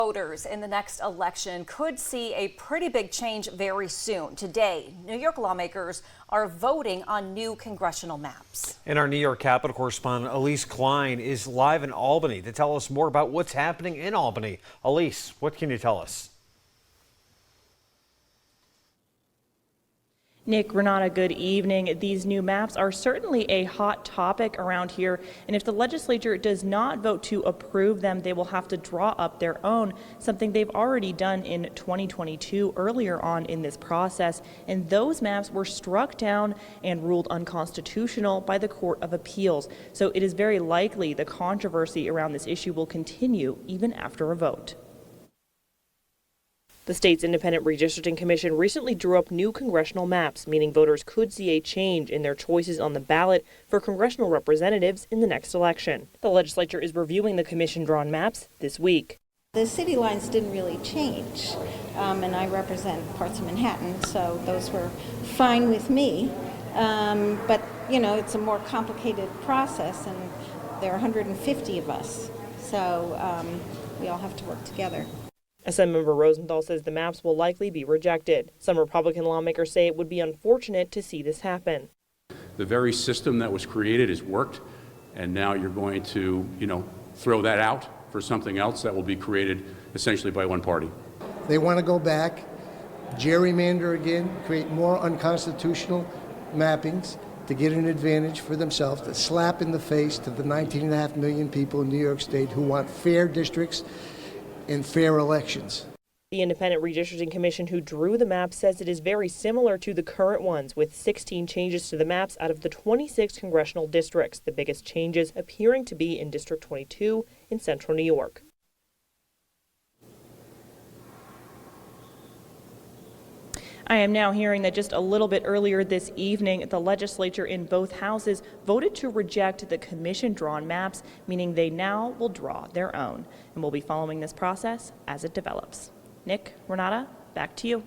Voters in the next election could see a pretty big change very soon. Today, New York lawmakers are voting on new congressional maps. And our New York Capitol correspondent Elise Klein is live in Albany to tell us more about what's happening in Albany. Elise, what can you tell us? Nick, Renata, good evening. These new maps are certainly a hot topic around here, and if the legislature does not vote to approve them, they will have to draw up their own, something they've already done in 2022 earlier on in this process, and those maps were struck down and ruled unconstitutional by the Court of Appeals. So it is very likely the controversy around this issue will continue even after a vote. The state's Independent Redistricting Commission recently drew up new congressional maps, meaning voters could see a change in their choices on the ballot for congressional representatives in the next election. The legislature is reviewing the commission-drawn maps this week. The city lines didn't really change, and I represent parts of Manhattan, so those were fine with me. But, you know, it's a more complicated process, and there are 150 of us, so we all have to work together. Assemblymember Rosenthal says the maps will likely be rejected. Some Republican lawmakers say it would be unfortunate to see this happen. The very system that was created has worked, and now you're going to, throw that out for something else that will be created essentially by one party. They want to go back, gerrymander again, create more unconstitutional mappings to get an advantage for themselves, to slap in the face to the 19.5 million people in New York State who want fair districts and fair elections. The Independent Redistricting Commission who drew the map says it is very similar to the current ones, with 16 changes to the maps out of the 26 congressional districts, the biggest changes appearing to be in District 22 in central New York. I am now hearing that just a little bit earlier this evening, the legislature in both houses voted to reject the commission-drawn maps, meaning they now will draw their own. And we'll be following this process as it develops. Nick, Renata, back to you.